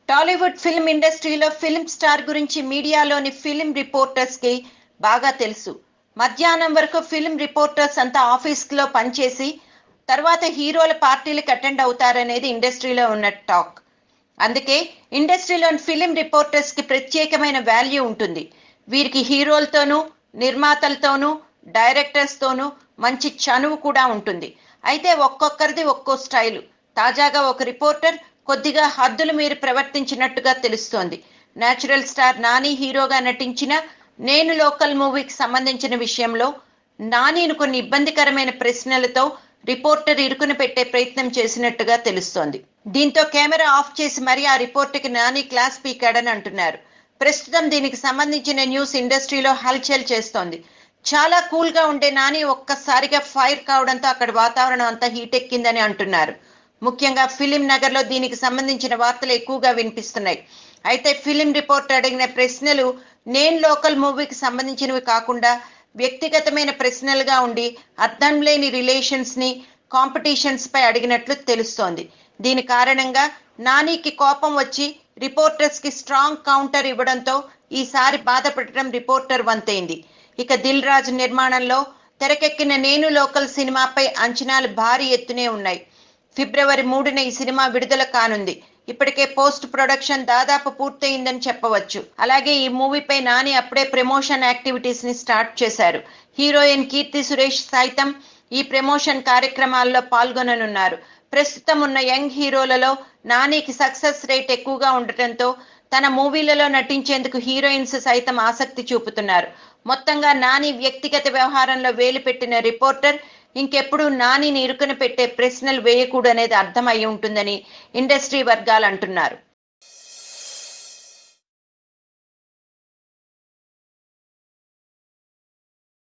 Tollywood film ఇండస్ట్రీలో film star గురించి మీడియాలోని film reporters కి బాగా తెలుసు. మధ్యాహ్నం వరకు ఫిల్మ్ రిపోర్టర్స్ అంతా ఆఫీస్లో పనిచేసి తర్వాత హీరోల పార్టీలకు అటెండ్ అవుతారనేది ఇండస్ట్రీలో ఉన్న టాక్. అందుకే ఇండస్ట్రీలోని ఫిల్మ్ రిపోర్టర్స్ కి ప్రత్యేకమైన వాల్యూ ఉంటుంది. వీరికి హీరోలతోనూ నిర్మాతలతోనూ డైరెక్టర్స్ తోనూ మంచి చనువు కూడా ఉంటుంది. అయితే ఒక్కొక్కరిది ఒక్కో స్టైలు. తాజాగా ఒక రిపోర్టర్ కొద్దిగా హద్దులు మీరి ప్రవర్తించినట్టుగా తెలుస్తోంది. నేచురల్ స్టార్ నాని హీరోగా నటించిన నేను లోకల్ మూవీకి సంబంధించిన విషయంలో నానిను కొన్ని ఇబ్బందికరమైన ప్రశ్నలతో రిపోర్టర్ ఇరుకున పెట్టే ప్రయత్నం చేసినట్టుగా తెలుస్తోంది. దీంతో కెమెరా ఆఫ్ చేసి మరీ ఆ రిపోర్టర్కి నాని క్లాస్ పీకాడని అంటున్నారు. ప్రస్తుతం దీనికి సంబంధించిన న్యూస్ ఇండస్ట్రీలో హల్చల్ చేస్తోంది. చాలా కూల్ గా ఉండే నాని ఒక్కసారిగా ఫైర్ కావడంతో అక్కడ వాతావరణం అంతా హీట్ ఎక్కిందని అంటున్నారు. ముఖ్యంగా ఫిలిం నగర్ లో దీనికి సంబంధించిన వార్తలు ఎక్కువగా వినిపిస్తున్నాయి. అయితే ఫిలిం రిపోర్టర్ అడిగిన ప్రశ్నలు నేను లోకల్ మూవీకి సంబంధించినవి కాకుండా వ్యక్తిగతమైన ప్రశ్నలుగా ఉండి అర్థం లేని రిలేషన్స్ ని కాంపిటీషన్స్ పై అడిగినట్లు తెలుస్తోంది. దీని కారణంగా నానికి కోపం వచ్చి రిపోర్టర్స్ కి స్ట్రాంగ్ కౌంటర్ ఇవ్వడంతో ఈసారి బాధపడటం రిపోర్టర్ వంతైంది. ఇక దిల్ రాజు నిర్మాణంలో తెరకెక్కిన నేను లోకల్ సినిమాపై అంచనాలు భారీ ఎత్తునే ఉన్నాయి. ఫిబ్రవరి 3న ఈ సినిమా విడుదల కానుంది. ఇప్పటికే పోస్ట్ ప్రొడక్షన్ దాదాపు పూర్తయిందని చెప్పవచ్చు. అలాగే ఈ మూవీపై నాని అప్పుడే ప్రమోషన్ యాక్టివిటీస్ ని స్టార్ట్ చేశారు. హీరోయిన్ కీర్తి సురేష్ సైతం ఈ ప్రమోషన్ కార్యక్రమాల్లో పాల్గొననున్నారు. ప్రస్తుతం ఉన్న యంగ్ హీరోలలో నానికి సక్సెస్ రేట్ ఎక్కువగా ఉండటంతో తన మూవీలలో నటించేందుకు హీరోయిన్స్ సైతం ఆసక్తి చూపుతున్నారు. మొత్తంగా నాని వ్యక్తిగత వ్యవహారంలో వేలు పెట్టిన రిపోర్టర్ ఇంకెప్పుడు నానిని ఇరుకున పెట్టే ప్రశ్నలు వేయకూడనేది అర్థం అయి ఉంటుందని ఇండస్ట్రీ వర్గాలు అంటున్నారు.